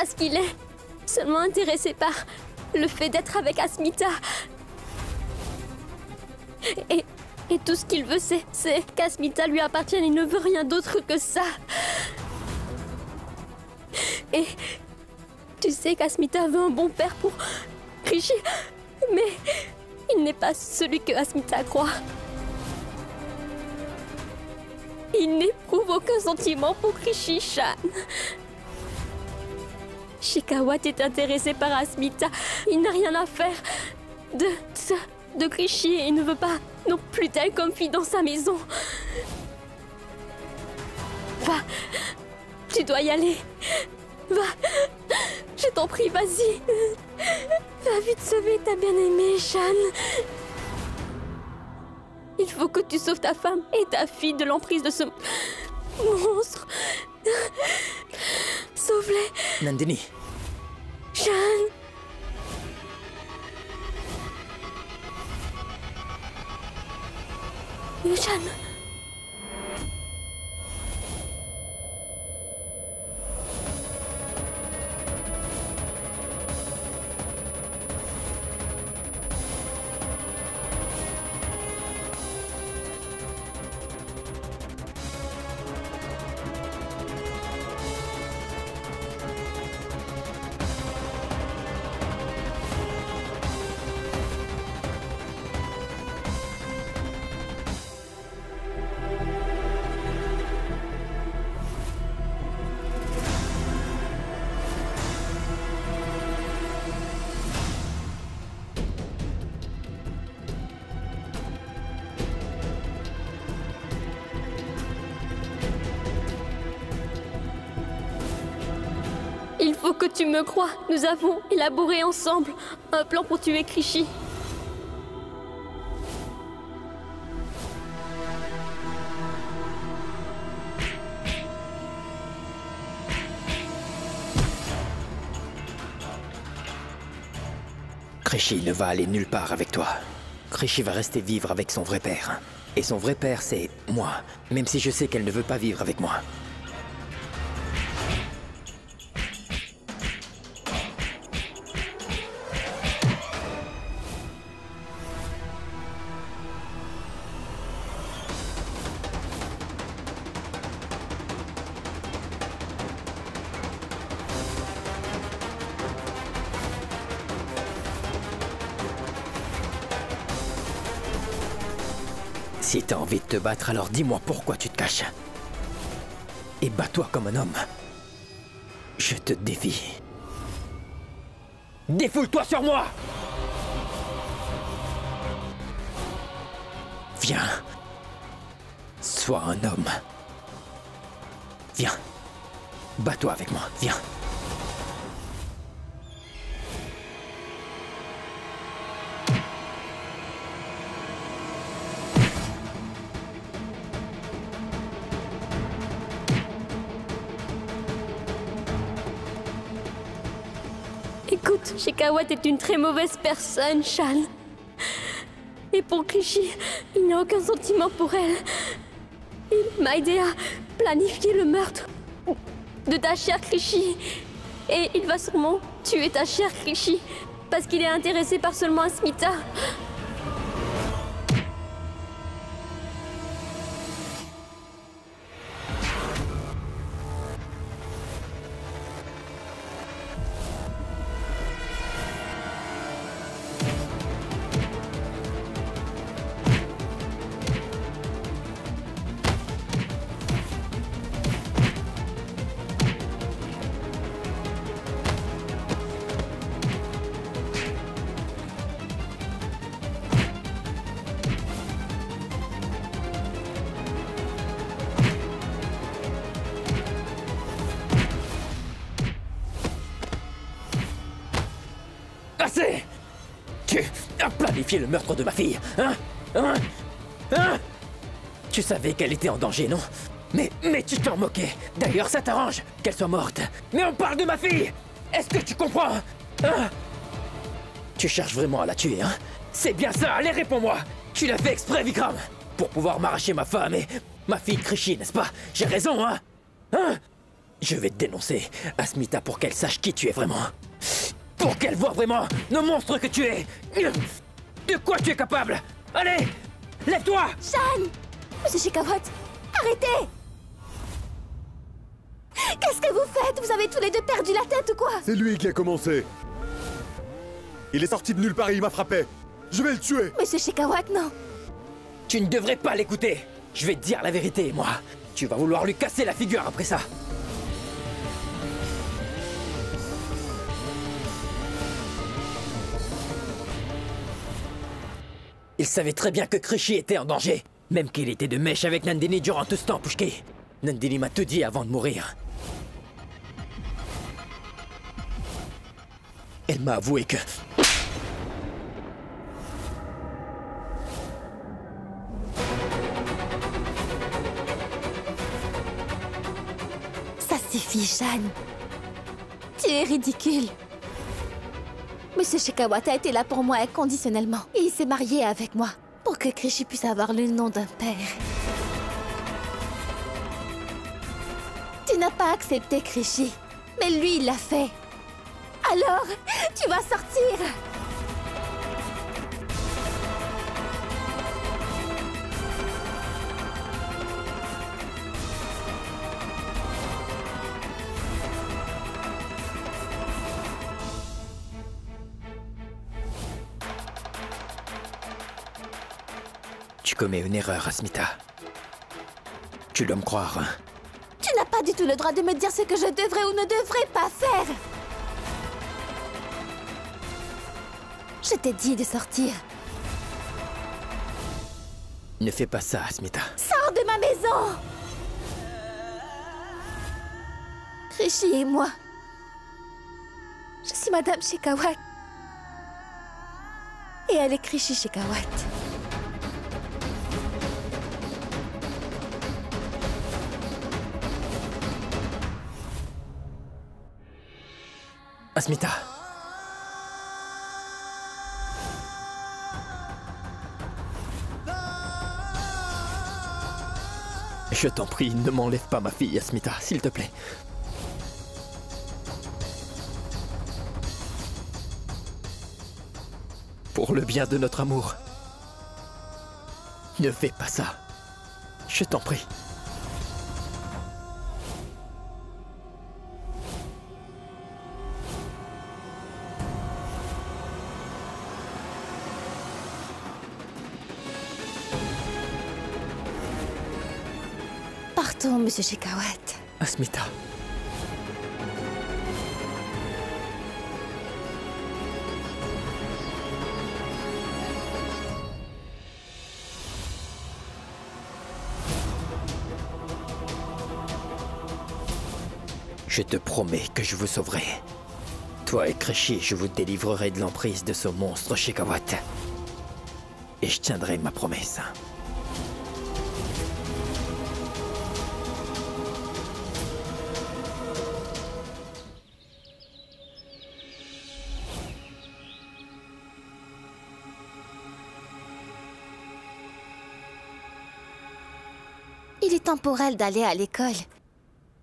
parce qu'il est seulement intéressé par le fait d'être avec Asmita. Et tout ce qu'il veut, c'est qu'Asmita lui appartienne. Il ne veut rien d'autre que ça. Et tu sais qu'Asmita veut un bon père pour Rishi, mais il n'est pas celui que Asmita croit. Il n'éprouve aucun sentiment pour Rishi Shan. Shekhawat est intéressé par Asmita. Il n'a rien à faire de Rishi et il ne veut pas non plus d'elle comme fille dans sa maison. Va, tu dois y aller. Va, je t'en prie, vas-y. Va vite sauver ta bien-aimée, Shan. Il faut que tu sauves ta femme et ta fille de l'emprise de ce monstre. Sauve-les. Nandini. Shan. Shan. Il faut que tu me crois. Nous avons élaboré ensemble un plan pour tuer Rishi. Rishi ne va aller nulle part avec toi. Rishi va rester vivre avec son vrai père. Et son vrai père, c'est moi. Même si je sais qu'elle ne veut pas vivre avec moi. Si t'as envie de te battre, alors dis-moi pourquoi tu te caches. Et bats-toi comme un homme. Je te défie. Défoule-toi sur moi! Viens. Sois un homme. Viens. Bats-toi avec moi, viens. Écoute, Shekhawat est une très mauvaise personne, Shan. Et pour Rishi, il n'a aucun sentiment pour elle. Il m'a aidé à planifier le meurtre de ta chère Rishi. Et il va sûrement tuer ta chère Rishi parce qu'il est intéressé par seulement Asmita. Assez! Tu as planifié le meurtre de ma fille, hein? Tu savais qu'elle était en danger, non? Mais tu t'en moquais. D'ailleurs, ça t'arrange qu'elle soit morte. Mais on parle de ma fille! Est-ce que tu comprends? Hein? Tu cherches vraiment à la tuer, hein? C'est bien ça, allez, réponds-moi! Tu l'as fait exprès, Vikram! Pour pouvoir m'arracher ma femme et ma fille Rishi, n'est-ce pas? J'ai raison, hein? Hein? Je vais te dénoncer, Asmita, pour qu'elle sache qui tu es vraiment. Pour qu'elle voie vraiment le monstre que tu es. De quoi tu es capable? Allez, lève-toi! Shan! Monsieur Shikawat, arrêtez! Qu'est-ce que vous faites? Vous avez tous les deux perdu la tête ou quoi? C'est lui qui a commencé. Il est sorti de nulle part et il m'a frappé. Je vais le tuer. Monsieur Shikawat, non. Tu ne devrais pas l'écouter. Je vais te dire la vérité, moi. Tu vas vouloir lui casser la figure après ça. Il savait très bien que Krishi était en danger. Même qu'il était de mèche avec Nandini durant tout ce temps, Pushki. Nandini m'a tout dit avant de mourir. Elle m'a avoué que... Ça suffit, Shan. Tu es ridicule. Monsieur Shikawat a été là pour moi inconditionnellement. Et il s'est marié avec moi pour que Krishi puisse avoir le nom d'un père. Tu n'as pas accepté Krishi, mais lui, il l'a fait. Alors, tu vas sortir. Tu commets une erreur, Asmita. Tu dois me croire, hein? Tu n'as pas du tout le droit de me dire ce que je devrais ou ne devrais pas faire. Je t'ai dit de sortir. Ne fais pas ça, Asmita. Sors de ma maison! Krishi et moi. Je suis Madame Shikawat. Et elle est Krishi Shikawat. Asmita. Je t'en prie, ne m'enlève pas ma fille, Asmita, s'il te plaît. Pour le bien de notre amour. Ne fais pas ça. Je t'en prie. Partons, Monsieur Shikawat. Asmita. Je te promets que je vous sauverai. Toi et Krishi, je vous délivrerai de l'emprise de ce monstre Shikawat. Et je tiendrai ma promesse. Il est temps pour elle d'aller à l'école.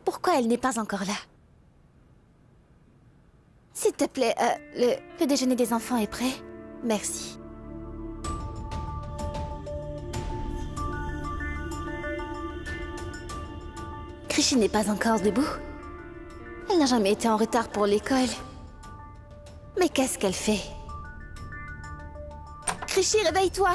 Pourquoi elle n'est pas encore là? S'il te plaît, le déjeuner des enfants est prêt? Merci. Krishi n'est pas encore debout. Elle n'a jamais été en retard pour l'école. Mais qu'est-ce qu'elle fait? Krishi, réveille-toi!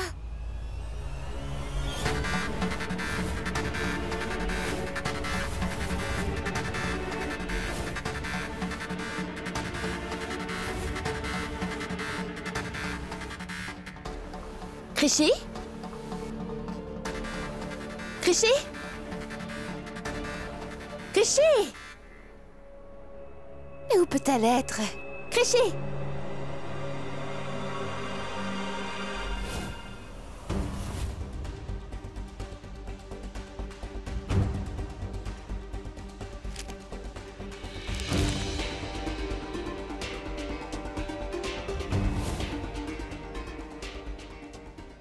Krishi? Krishi? Krishi? Et où peut-elle être? Krishi?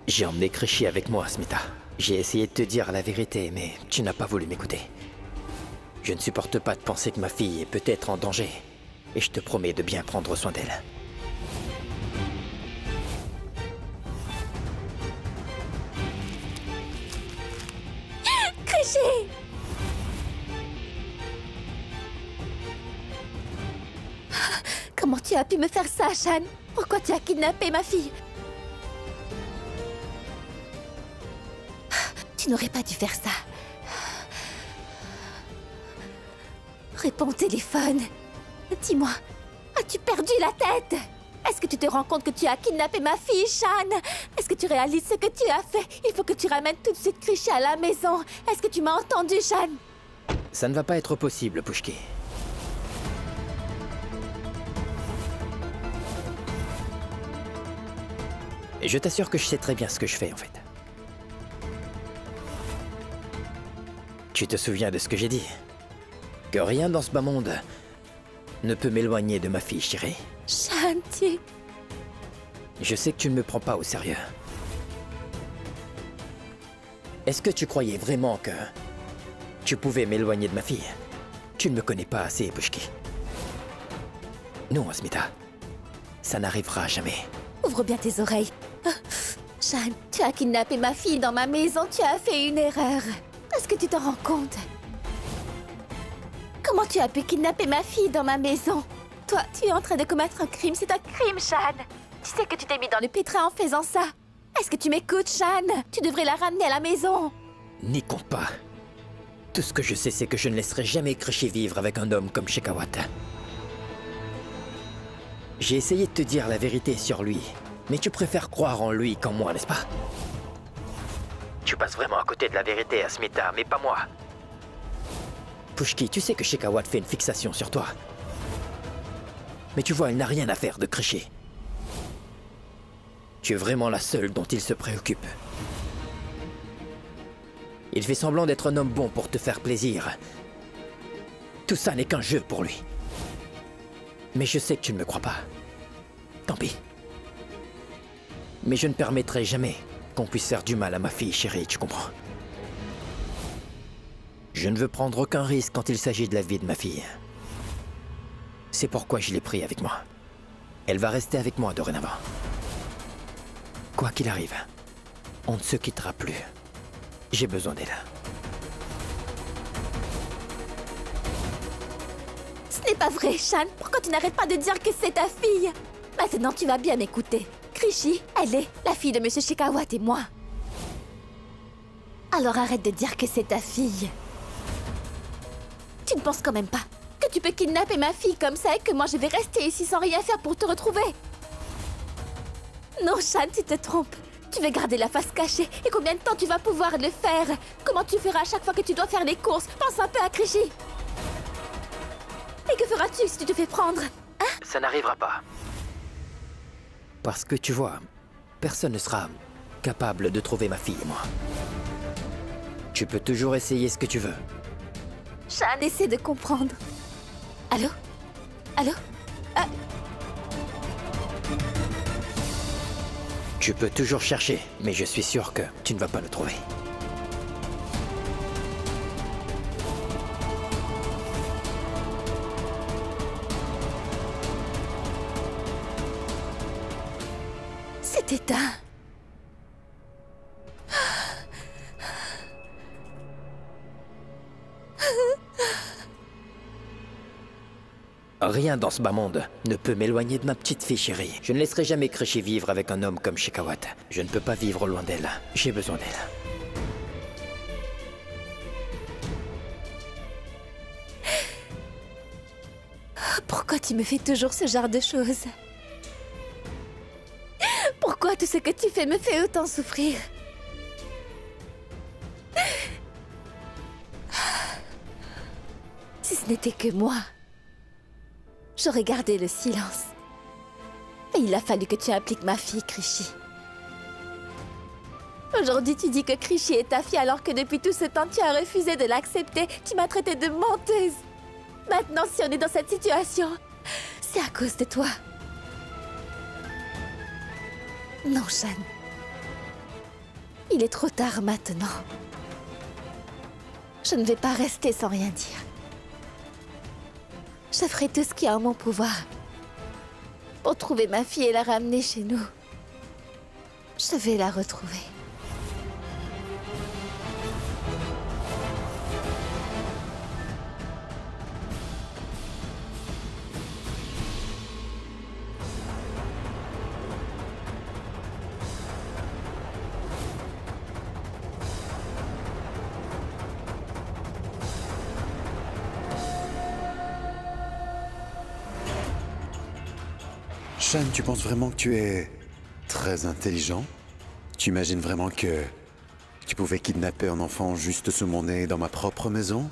J'ai emmené Krishi avec moi, Asmita. J'ai essayé de te dire la vérité, mais tu n'as pas voulu m'écouter. Je ne supporte pas de penser que ma fille est peut-être en danger. Et je te promets de bien prendre soin d'elle. Créchy! Comment tu as pu me faire ça, Shan? Pourquoi tu as kidnappé ma fille? Tu n'aurais pas dû faire ça. Réponds au téléphone. Dis-moi, as-tu perdu la tête? Est-ce que tu te rends compte que tu as kidnappé ma fille, Shan? Est-ce que tu réalises ce que tu as fait? Il faut que tu ramènes tout de suite Créchy à la maison. Est-ce que tu m'as entendu, Shan? Ça ne va pas être possible, Pushki. Et je t'assure que je sais très bien ce que je fais, en fait. Tu te souviens de ce que j'ai dit? Que rien dans ce bas monde ne peut m'éloigner de ma fille chérie. Shan, tu... Je sais que tu ne me prends pas au sérieux. Est-ce que tu croyais vraiment que tu pouvais m'éloigner de ma fille? Tu ne me connais pas assez, Pushki. Non, Asmita. Ça n'arrivera jamais. Ouvre bien tes oreilles. Shan, tu as kidnappé ma fille dans ma maison. Tu as fait une erreur. Est-ce que tu t'en rends compte? Comment tu as pu kidnapper ma fille dans ma maison? Toi, tu es en train de commettre un crime. C'est un crime, Shan. Tu sais que tu t'es mis dans le pétrin en faisant ça. Est-ce que tu m'écoutes, Shan? Tu devrais la ramener à la maison. N'y compte pas. Tout ce que je sais, c'est que je ne laisserai jamais Créchy vivre avec un homme comme Shekhawat. J'ai essayé de te dire la vérité sur lui, mais tu préfères croire en lui qu'en moi, n'est-ce pas? Tu passes vraiment à côté de la vérité, Asmita, mais pas moi. Pushki, tu sais que Shekhawat fait une fixation sur toi. Mais tu vois, il n'a rien à faire de Créchy. Tu es vraiment la seule dont il se préoccupe. Il fait semblant d'être un homme bon pour te faire plaisir. Tout ça n'est qu'un jeu pour lui. Mais je sais que tu ne me crois pas. Tant pis. Mais je ne permettrai jamais qu'on puisse faire du mal à ma fille chérie, tu comprends? Je ne veux prendre aucun risque quand il s'agit de la vie de ma fille. C'est pourquoi je l'ai pris avec moi. Elle va rester avec moi dorénavant. Quoi qu'il arrive, on ne se quittera plus. J'ai besoin d'elle. Ce n'est pas vrai, Shan. Pourquoi tu n'arrêtes pas de dire que c'est ta fille? Maintenant, tu vas bien m'écouter. Créchy, elle est la fille de Monsieur Shekhawat et moi. Alors arrête de dire que c'est ta fille. Tu ne penses quand même pas que tu peux kidnapper ma fille comme ça et que moi je vais rester ici sans rien faire pour te retrouver? Non, Shan, tu te trompes. Tu veux garder la face cachée. Et combien de temps tu vas pouvoir le faire? Comment tu feras à chaque fois que tu dois faire les courses? Pense un peu à Créchy. Et que feras-tu si tu te fais prendre? Hein? Ça n'arrivera pas. Parce que tu vois, personne ne sera capable de trouver ma fille et moi. Tu peux toujours essayer ce que tu veux. Shan, essaie de comprendre. Allô? Allô? Tu peux toujours chercher, mais je suis sûr que tu ne vas pas le trouver. C'est éteint. Rien dans ce bas monde ne peut m'éloigner de ma petite fille chérie. Je ne laisserai jamais Créchy vivre avec un homme comme Shekhawat. Je ne peux pas vivre loin d'elle. J'ai besoin d'elle. Pourquoi tu me fais toujours ce genre de choses? Pourquoi tout ce que tu fais me fait autant souffrir? Si ce n'était que moi, j'aurais gardé le silence. Mais il a fallu que tu impliques ma fille, Créchy. Aujourd'hui, tu dis que Créchy est ta fille alors que depuis tout ce temps, tu as refusé de l'accepter. Tu m'as traitée de menteuse. Maintenant, si on est dans cette situation, c'est à cause de toi. Non, Shan. Il est trop tard maintenant. Je ne vais pas rester sans rien dire. Je ferai tout ce qui est en mon pouvoir pour trouver ma fille et la ramener chez nous. Je vais la retrouver. Shan, tu penses vraiment que tu es très intelligent? Tu imagines vraiment que tu pouvais kidnapper un enfant juste sous mon nez dans ma propre maison?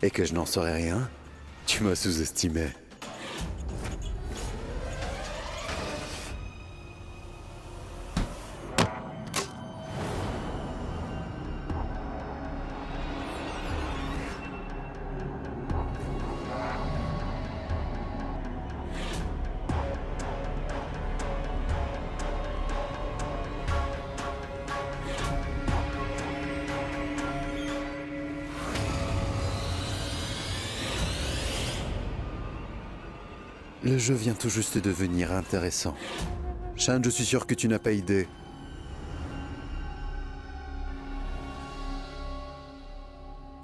Et que je n'en saurais rien? Tu m'as sous-estimé. Le jeu vient tout juste de devenir intéressant. Shan, je suis sûr que tu n'as pas idée.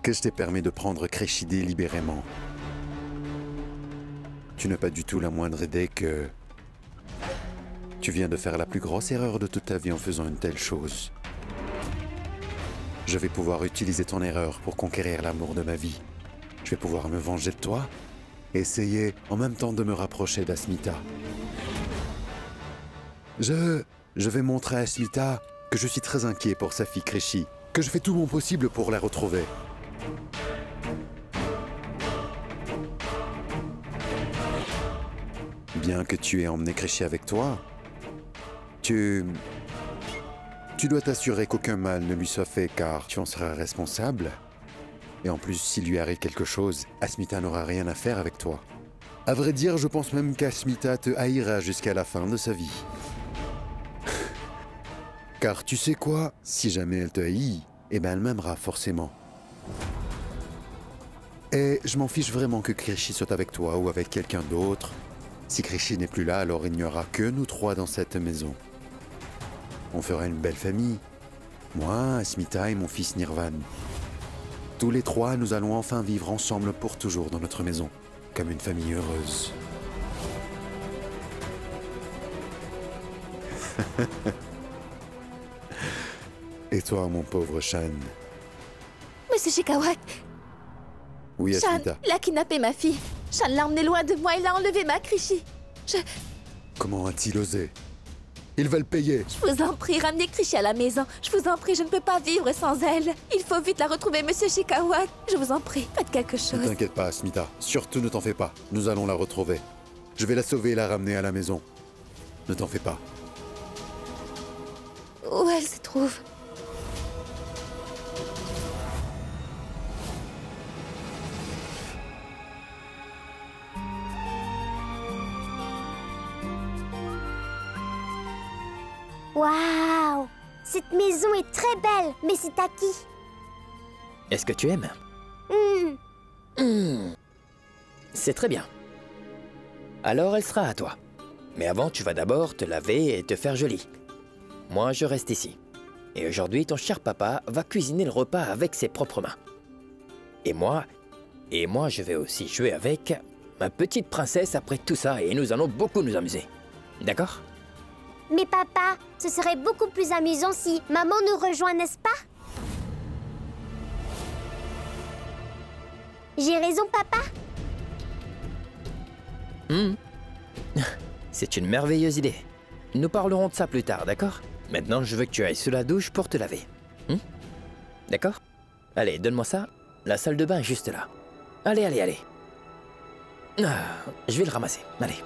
Que je t'ai permis de prendre Créchi délibérément. Tu n'as pas du tout la moindre idée que... tu viens de faire la plus grosse erreur de toute ta vie en faisant une telle chose. Je vais pouvoir utiliser ton erreur pour conquérir l'amour de ma vie. Je vais pouvoir me venger de toi. Essayer en même temps de me rapprocher d'Asmita. Je vais montrer à Asmita que je suis très inquiet pour sa fille Créchi, que je fais tout mon possible pour la retrouver. Bien que tu aies emmené Créchi avec toi, tu dois t'assurer qu'aucun mal ne lui soit fait car tu en seras responsable. Et en plus, s'il lui arrive quelque chose, Asmita n'aura rien à faire avec toi. À vrai dire, je pense même qu'Asmita te haïra jusqu'à la fin de sa vie. Car tu sais quoi? Si jamais elle te haït, eh ben elle m'aimera forcément. Et je m'en fiche vraiment que Créchi soit avec toi ou avec quelqu'un d'autre. Si Créchi n'est plus là, alors il n'y aura que nous trois dans cette maison. On fera une belle famille. Moi, Asmita et mon fils Nirvan. Tous les trois, nous allons enfin vivre ensemble pour toujours dans notre maison, comme une famille heureuse. Et toi, mon pauvre Shan? Monsieur Shikawak, Oui, Shan, Asmita. il a kidnappé ma fille. Shan l'a emmenée loin de moi, il a enlevé ma Créchi. Comment a-t-il osé? Il va le payer. Je vous en prie, ramenez Créchi à la maison. Je vous en prie, je ne peux pas vivre sans elle. Il faut vite la retrouver, Monsieur Shikawak. Je vous en prie, faites quelque Ne chose. t'inquiète pas, Asmita. Surtout ne t'en fais pas. Nous allons la retrouver. Je vais la sauver et la ramener à la maison. Ne t'en fais pas. Où elle se trouve? Waouh! Cette maison est très belle, mais c'est à qui? Est-ce que tu aimes? C'est très bien. Alors elle sera à toi. Mais avant, tu vas d'abord te laver et te faire jolie. Moi, je reste ici. Et aujourd'hui, ton cher papa va cuisiner le repas avec ses propres mains. Et moi, je vais aussi jouer avec ma petite princesse après tout ça et nous allons beaucoup nous amuser. D'accord? Mais papa, ce serait beaucoup plus amusant si maman nous rejoint, n'est-ce pas? J'ai raison, papa? C'est une merveilleuse idée. Nous parlerons de ça plus tard, d'accord? Maintenant, je veux que tu ailles sous la douche pour te laver. D'accord? Allez, donne-moi ça. La salle de bain est juste là. Allez, allez, allez. Je vais le ramasser. Allez.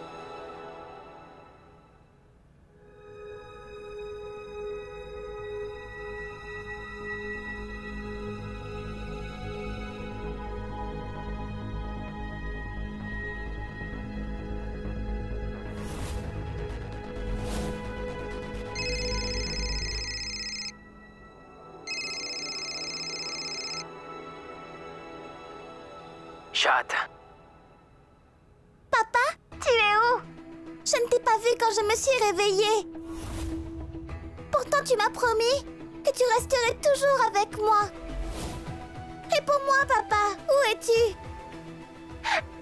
Chat. Je ne t'ai pas vu quand je me suis réveillée. Pourtant, tu m'as promis que tu resterais toujours avec moi. Réponds-moi, papa. Où es-tu?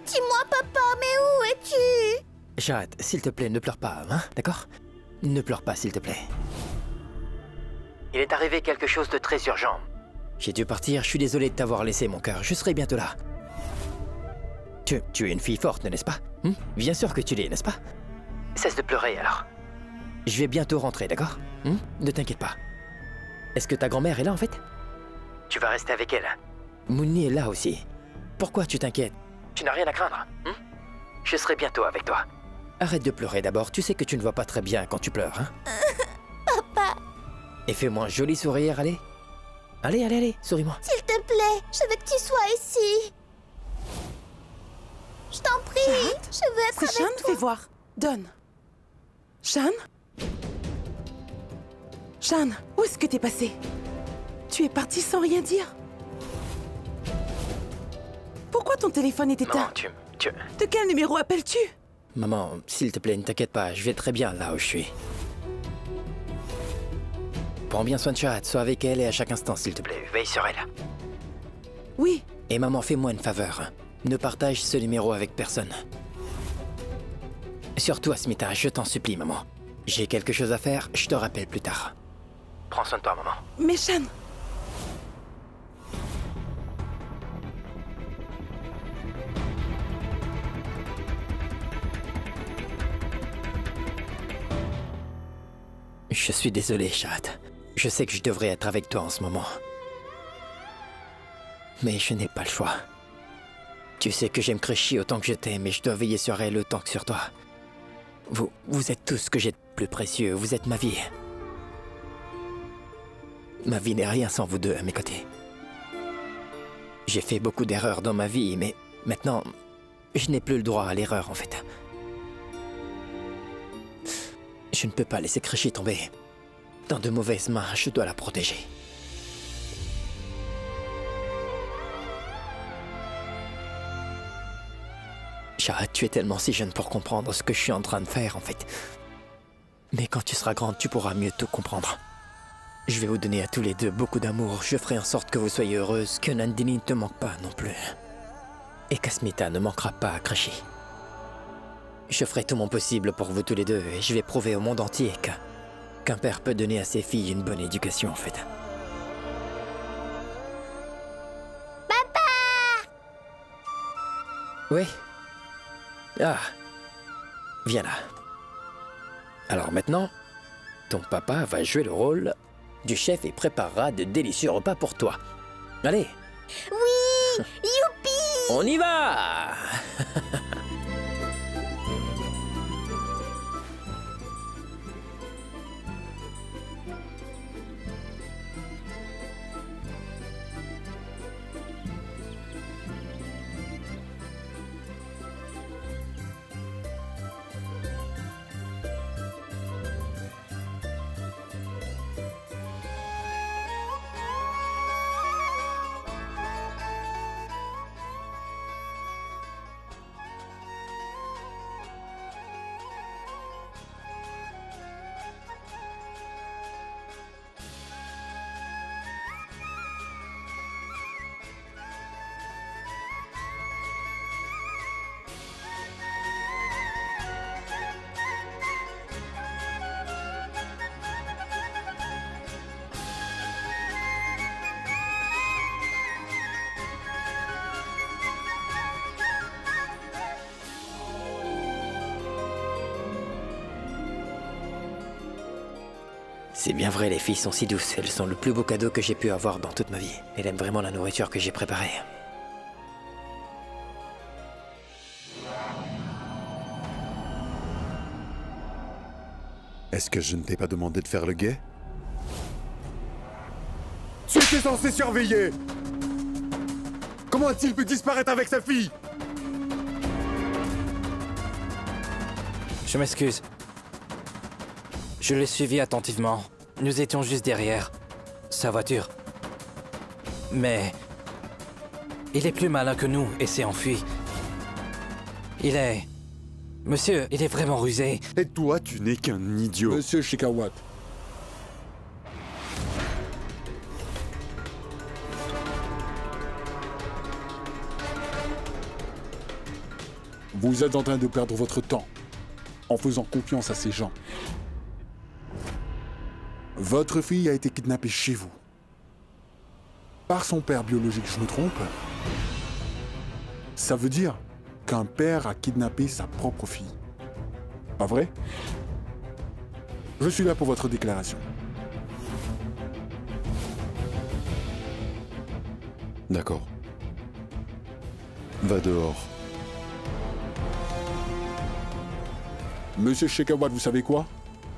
Dis-moi, papa, mais où es-tu? Jade, s'il te plaît, ne pleure pas, hein, d'accord? Ne pleure pas, s'il te plaît. Il est arrivé quelque chose de très urgent. J'ai dû partir, je suis désolé de t'avoir laissé mon cœur, je serai bientôt là. Tu es une fille forte, n'est-ce pas? Bien sûr que tu l'es, n'est-ce pas? Cesse de pleurer, alors. Je vais bientôt rentrer, d'accord? Ne t'inquiète pas. Est-ce que ta grand-mère est là, en fait? Tu vas rester avec elle. Mouni est là aussi. Pourquoi tu t'inquiètes? Tu n'as rien à craindre, Je serai bientôt avec toi. Arrête de pleurer d'abord, tu sais que tu ne vois pas très bien quand tu pleures, hein? Papa. Et fais-moi un joli sourire, allez. Allez, souris-moi. S'il te plaît, je veux que tu sois ici. Je t'en prie, je veux être avec C'est Shan, toi. fais voir. Donne. Shan? Shan, où est-ce que t'es passé? Tu es parti sans rien dire? Pourquoi ton téléphone est éteint? Maman, De quel numéro appelles-tu? Maman, s'il te plaît, ne t'inquiète pas, je vais très bien là où je suis. Prends bien soin de Jade, sois avec elle et à chaque instant, s'il te plaît, veille sur elle. Oui. Et maman, fais-moi une faveur. Ne partage ce numéro avec personne. Surtout Asmita, je t'en supplie, maman. J'ai quelque chose à faire, je te rappelle plus tard. Prends soin de toi, maman. Mais Shan... Je suis désolé, Jade. Je sais que je devrais être avec toi en ce moment. Mais je n'ai pas le choix. Tu sais que j'aime Créchi autant que je t'aime et je dois veiller sur elle autant que sur toi. Vous êtes tout ce que j'ai de plus précieux, vous êtes ma vie. Ma vie n'est rien sans vous deux à mes côtés. J'ai fait beaucoup d'erreurs dans ma vie, mais maintenant, je n'ai plus le droit à l'erreur en fait. Je ne peux pas laisser Créchi tomber. Dans de mauvaises mains, je dois la protéger. Jade, tu es tellement si jeune pour comprendre ce que je suis en train de faire, en fait. Mais quand tu seras grande, tu pourras mieux tout comprendre. Je vais vous donner à tous les deux beaucoup d'amour. Je ferai en sorte que vous soyez heureuse, que Nandini ne te manque pas non plus. Et qu'Asmita ne manquera pas à Créchi. Je ferai tout mon possible pour vous tous les deux et je vais prouver au monde entier qu'un père peut donner à ses filles une bonne éducation, en fait. Papa! Oui? Ah, viens là. Alors maintenant, ton papa va jouer le rôle du chef et préparera de délicieux repas pour toi. Allez! Oui! Youpi! On y va! C'est bien vrai, les filles sont si douces. Elles sont le plus beau cadeau que j'ai pu avoir dans toute ma vie. Elles aiment vraiment la nourriture que j'ai préparée. Est-ce que je ne t'ai pas demandé de faire le guet? Tu étais censé surveiller! Comment a-t-il pu disparaître avec sa fille? Je m'excuse. Je l'ai suivi attentivement. Nous étions juste derrière sa voiture. Mais il est plus malin que nous et s'est enfui. Il est Monsieur, il est vraiment rusé. Et toi, tu n'es qu'un idiot. Monsieur Shekhawat. Vous êtes en train de perdre votre temps en faisant confiance à ces gens. Votre fille a été kidnappée chez vous. Par son père biologique, je me trompe? Ça veut dire qu'un père a kidnappé sa propre fille. Pas vrai? Je suis là pour votre déclaration. D'accord. Va dehors. Monsieur Shekhawat, vous savez quoi?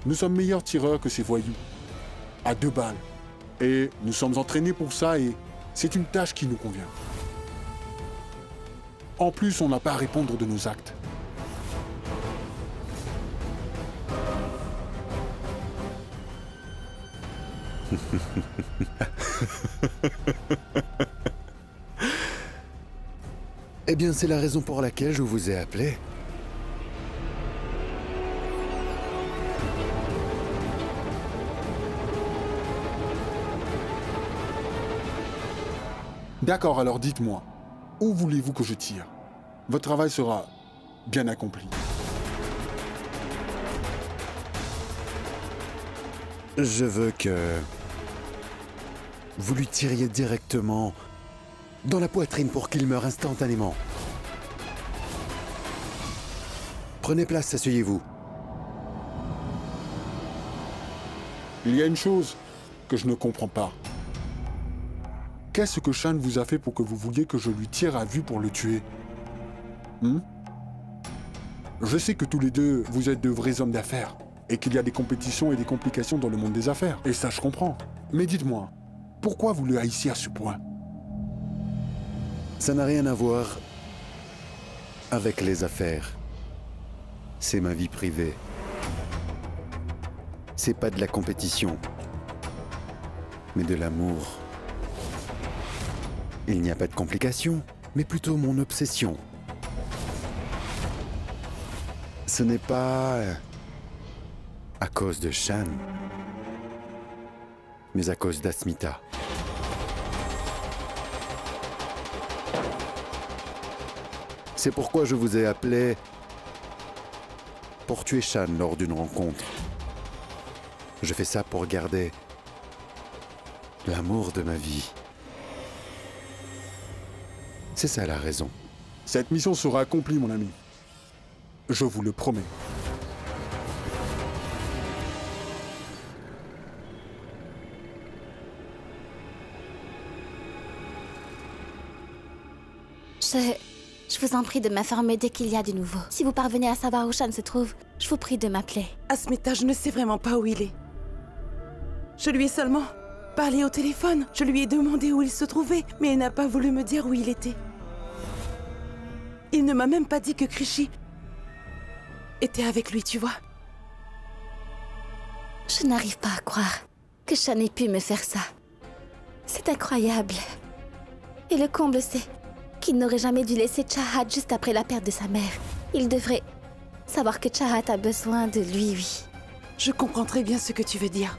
Nous sommes meilleurs tireurs que ces voyous. À 2 balles. Et nous sommes entraînés pour ça et c'est une tâche qui nous convient. En plus, on n'a pas à répondre de nos actes. Eh bien, c'est la raison pour laquelle je vous ai appelé. D'accord, alors dites-moi, où voulez-vous que je tire? Votre travail sera bien accompli. Je veux que vous lui tiriez directement dans la poitrine pour qu'il meure instantanément. Prenez place, asseyez-vous. Il y a une chose que je ne comprends pas. Qu'est-ce que Shan vous a fait pour que vous vouliez que je lui tire à vue pour le tuer? Je sais que tous les deux, vous êtes de vrais hommes d'affaires. Et qu'il y a des compétitions et des complications dans le monde des affaires. Et ça, je comprends. Mais dites-moi, pourquoi vous le haïssiez à ce point? Ça n'a rien à voir avec les affaires. C'est ma vie privée. C'est pas de la compétition, mais de l'amour. Il n'y a pas de complications, mais plutôt mon obsession. Ce n'est pas à cause de Shan, mais à cause d'Asmita. C'est pourquoi je vous ai appelé pour tuer Shan lors d'une rencontre. Je fais ça pour garder l'amour de ma vie. C'est ça la raison. Cette mission sera accomplie, mon ami. Je vous le promets. Je vous en prie de m'informer dès qu'il y a du nouveau. Si vous parvenez à savoir où Shan se trouve, je vous prie de m'appeler. Asmita, je ne sais vraiment pas où il est. Je lui ai seulement parlé au téléphone. Je lui ai demandé où il se trouvait, mais il n'a pas voulu me dire où il était. Il ne m'a même pas dit que Krishi était avec lui, tu vois. Je n'arrive pas à croire que Shan ait pu me faire ça. C'est incroyable. Et le comble, c'est qu'il n'aurait jamais dû laisser Chahat juste après la perte de sa mère. Il devrait savoir que Chahat a besoin de lui, oui. Je comprends très bien ce que tu veux dire.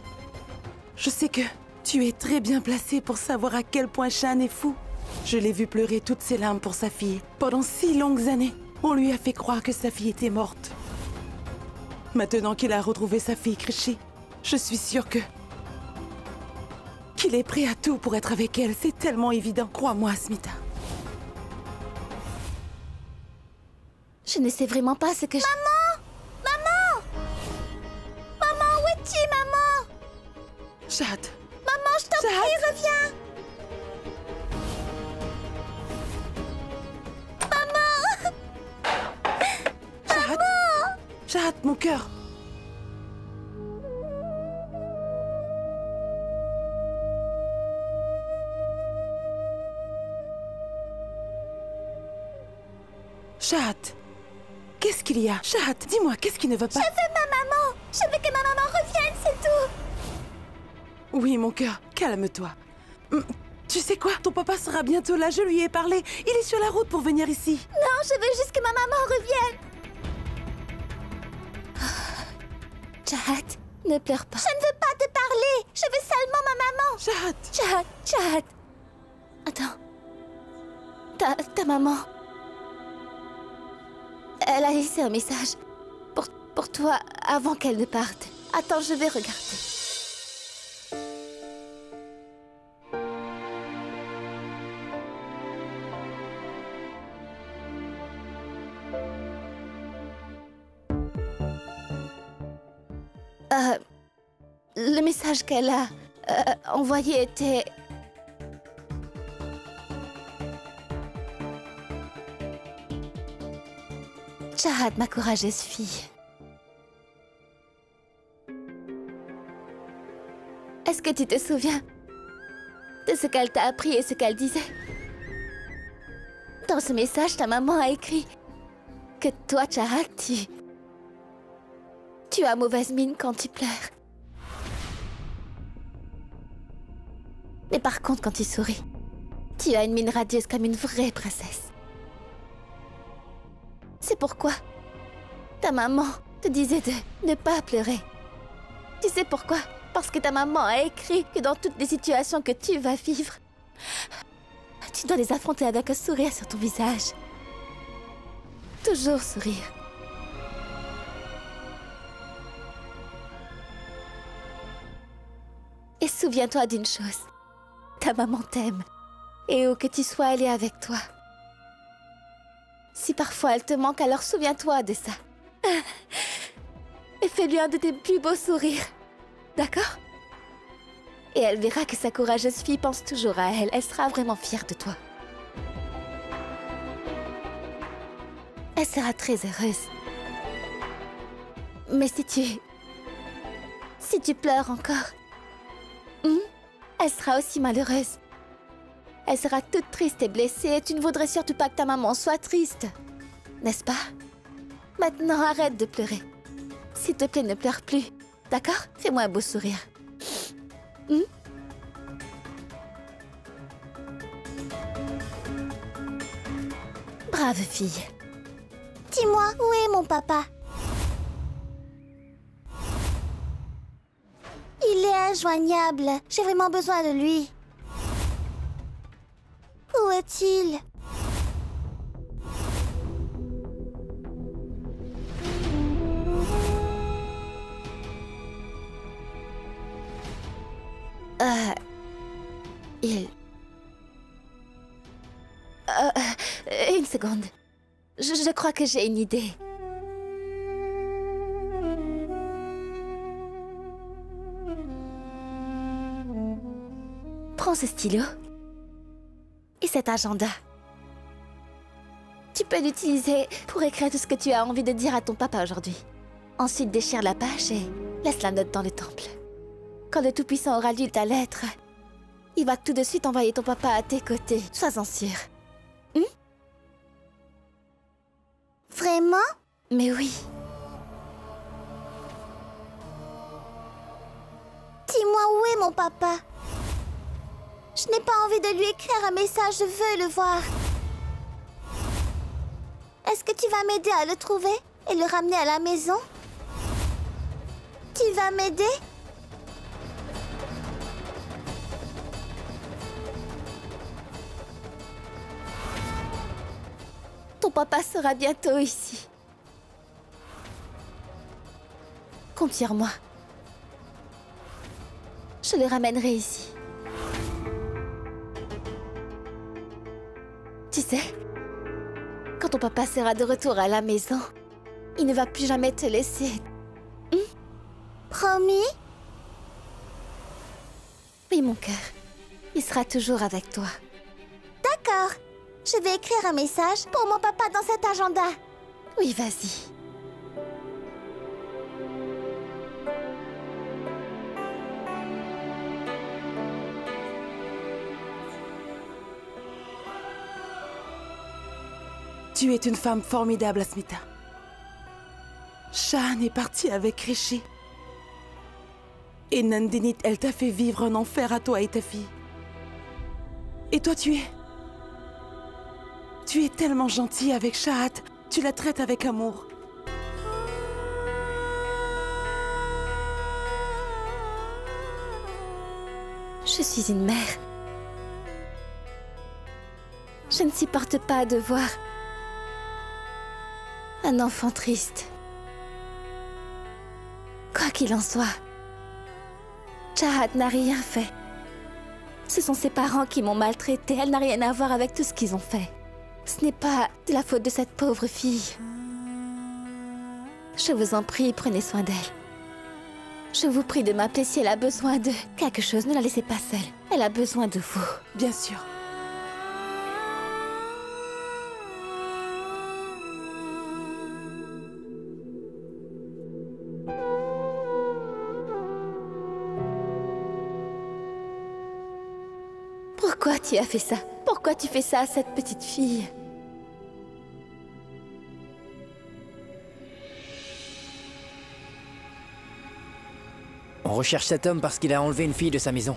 Je sais que tu es très bien placé pour savoir à quel point Shan est fou. Je l'ai vu pleurer toutes ses larmes pour sa fille. Pendant si longues années, on lui a fait croire que sa fille était morte. Maintenant qu'il a retrouvé sa fille Krishi, je suis sûre qu'il est prêt à tout pour être avec elle. C'est tellement évident. Crois-moi, Asmita. Je ne sais vraiment pas ce que je... Maman! Maman! Maman, où es-tu, maman? Chahat. Maman, je t'en prie, reviens! Maman! Chahat. Chahat, mon cœur. Chahat. Qu'est-ce qu'il y a? Chahat, dis-moi, qu'est-ce qui ne va pas? Je veux ma maman! Je veux que ma maman revienne, c'est tout! Oui, mon cœur, calme-toi. Tu sais quoi? Ton papa sera bientôt là, je lui ai parlé. Il est sur la route pour venir ici. Non, je veux juste que ma maman revienne! Chahat, ne pleure pas. Je ne veux pas te parler. Je veux seulement ma maman. Chahat. Chahat. Attends. Ta maman... Elle a laissé un message pour toi avant qu'elle ne parte. Attends, je vais regarder. Le message qu'elle a envoyé était... Chahat, ma courageuse fille. Est-ce que tu te souviens de ce qu'elle t'a appris et ce qu'elle disait? Dans ce message, ta maman a écrit que toi, Chahat, tu as mauvaise mine quand tu pleures. Mais par contre, quand tu souris, tu as une mine radieuse comme une vraie princesse. C'est pourquoi ta maman te disait de ne pas pleurer. Tu sais pourquoi? Parce que ta maman a écrit que dans toutes les situations que tu vas vivre, tu dois les affronter avec un sourire sur ton visage. Toujours sourire. Et souviens-toi d'une chose. Ta maman t'aime. Et où que tu sois, elle est avec toi. Si parfois elle te manque, alors souviens-toi de ça. Et fais-lui un de tes plus beaux sourires. D'accord? Et elle verra que sa courageuse fille pense toujours à elle. Elle sera vraiment fière de toi. Elle sera très heureuse. Mais si tu pleures encore, elle sera aussi malheureuse. Elle sera toute triste et blessée et tu ne voudrais surtout pas que ta maman soit triste. N'est-ce pas? Maintenant, arrête de pleurer. S'il te plaît, ne pleure plus. D'accord? Fais-moi un beau sourire. Brave fille. Dis-moi, où est mon papa? Il est injoignable. J'ai vraiment besoin de lui. Où est-il? Une seconde. Je crois que j'ai une idée. Prends ce stylo et cet agenda. Tu peux l'utiliser pour écrire tout ce que tu as envie de dire à ton papa aujourd'hui. Ensuite, déchire la page et laisse la note dans le temple. Quand le Tout-Puissant aura lu ta lettre, il va tout de suite envoyer ton papa à tes côtés. Sois-en sûr. Vraiment? Mais oui. Dis-moi où est mon papa? Je n'ai pas envie de lui écrire un message, je veux le voir. Est-ce que tu vas m'aider à le trouver et le ramener à la maison? Tu vas m'aider? Ton papa sera bientôt ici. Compte sur moi. Je le ramènerai ici. Tu sais, quand ton papa sera de retour à la maison, il ne va plus jamais te laisser. Promis? Oui, mon cœur. Il sera toujours avec toi. D'accord. Je vais écrire un message pour mon papa dans cet agenda. Oui, vas-y. Tu es une femme formidable, Asmita. Shan est partie avec Rishi. Et Nandinit, elle t'a fait vivre un enfer à toi et ta fille. Et toi, tu es tellement gentille avec Chahat. Tu la traites avec amour. Je suis une mère. Je ne supporte pas de voir un enfant triste. Quoi qu'il en soit, Chahat n'a rien fait. Ce sont ses parents qui m'ont maltraitée. Elle n'a rien à voir avec tout ce qu'ils ont fait. Ce n'est pas de la faute de cette pauvre fille. Je vous en prie, prenez soin d'elle. Je vous prie de m'appeler si elle a besoin de quelque chose. Ne la laissez pas seule. Elle a besoin de vous. Bien sûr. Pourquoi tu as fait ça? Pourquoi tu fais ça à cette petite fille? On recherche cet homme parce qu'il a enlevé une fille de sa maison.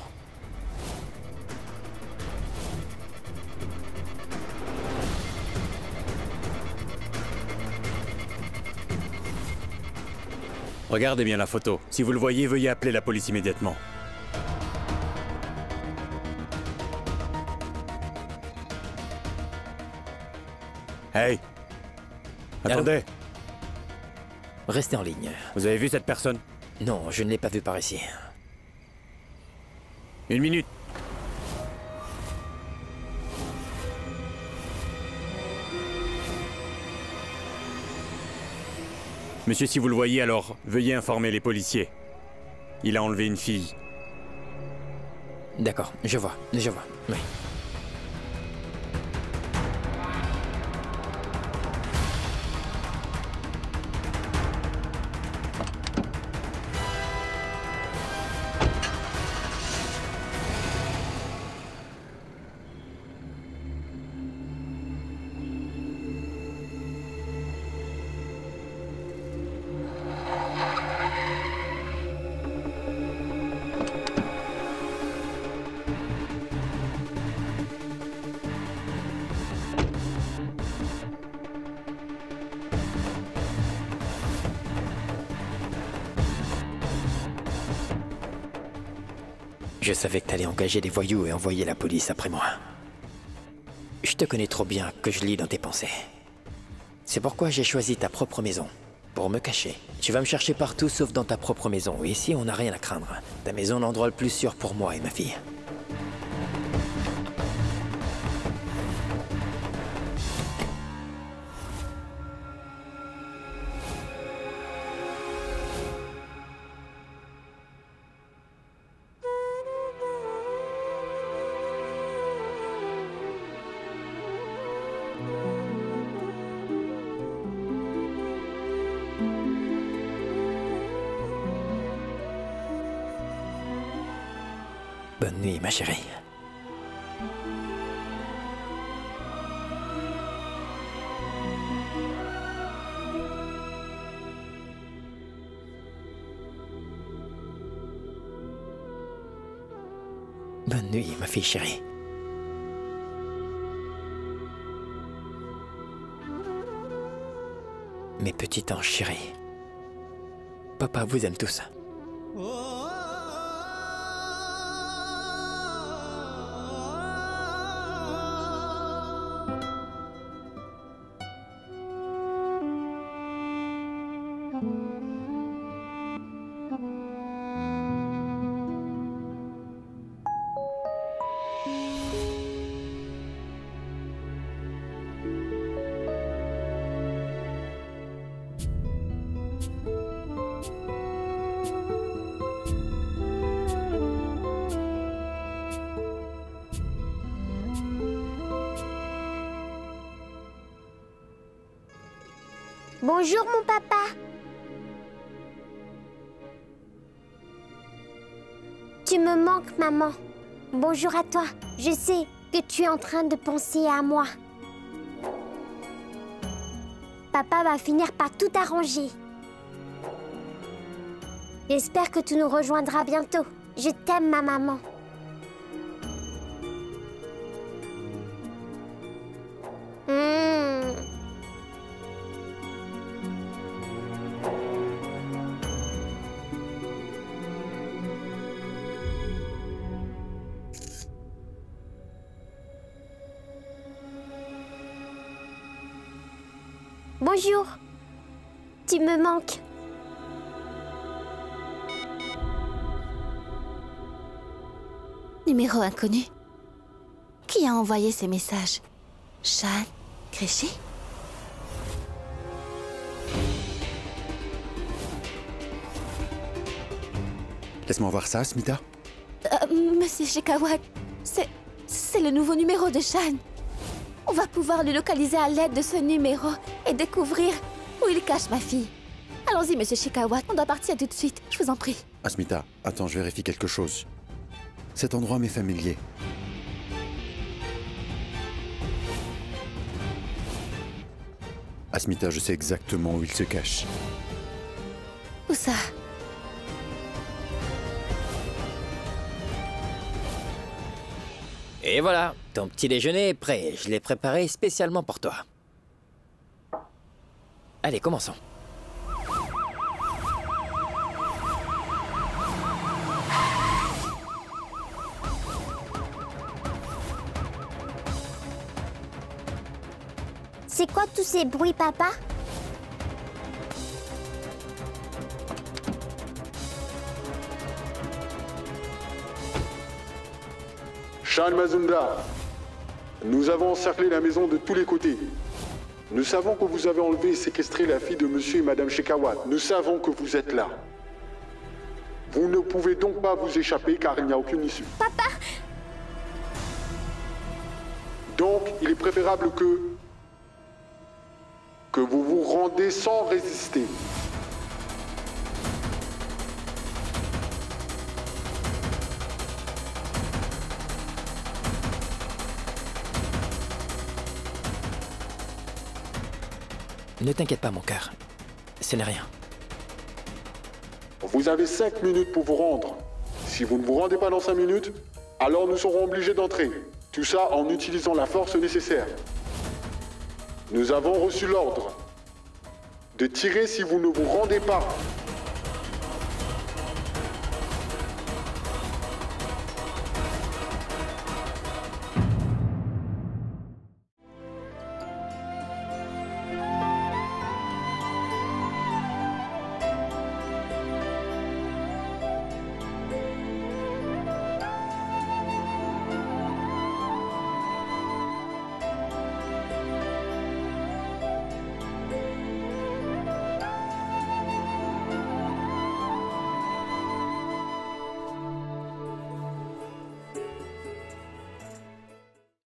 Regardez bien la photo. Si vous le voyez, veuillez appeler la police immédiatement. Hey! Attendez! Restez en ligne. Vous avez vu cette personne? Non, je ne l'ai pas vu par ici. 1 minute. Monsieur, si vous le voyez, alors veuillez informer les policiers. Il a enlevé une fille. D'accord, je vois, oui. Je savais que t'allais engager des voyous et envoyer la police après moi. Je te connais trop bien que je lis dans tes pensées. C'est pourquoi j'ai choisi ta propre maison, pour me cacher. Tu vas me chercher partout sauf dans ta propre maison, et ici on n'a rien à craindre. Ta maison est l'endroit le plus sûr pour moi et ma fille. Bonne nuit, ma chérie. Bonne nuit, ma fille chérie. Mes petits anges chéris. Papa vous aime tous. Bonjour mon papa. Tu me manques, maman. Bonjour à toi. Je sais que tu es en train de penser à moi. Papa va finir par tout arranger. J'espère que tu nous rejoindras bientôt. Je t'aime, ma maman. Bonjour. Tu me manques. Numéro inconnu. Qui a envoyé ces messages? Shan? Créchy? Laisse-moi voir ça, Smita. Monsieur Shekhawat, c'est le nouveau numéro de Shan. On va pouvoir le localiser à l'aide de ce numéro et découvrir où il cache ma fille. Allons-y, monsieur Shekhawat, on doit partir tout de suite, je vous en prie. Asmita, attends, je vérifie quelque chose. Cet endroit m'est familier. Asmita, je sais exactement où il se cache. Où ça? Et voilà, ton petit déjeuner est prêt. Je l'ai préparé spécialement pour toi. Allez, commençons. C'est quoi tous ces bruits, papa? Shan Mazunda, nous avons encerclé la maison de tous les côtés. Nous savons que vous avez enlevé et séquestré la fille de monsieur et madame Shekhawat. Nous savons que vous êtes là. Vous ne pouvez donc pas vous échapper car il n'y a aucune issue. Papa! Donc, il est préférable que vous vous rendez sans résister. Ne t'inquiète pas, mon cœur. Ce n'est rien. Vous avez 5 minutes pour vous rendre. Si vous ne vous rendez pas dans 5 minutes, alors nous serons obligés d'entrer. Tout ça en utilisant la force nécessaire. Nous avons reçu l'ordre de tirer si vous ne vous rendez pas.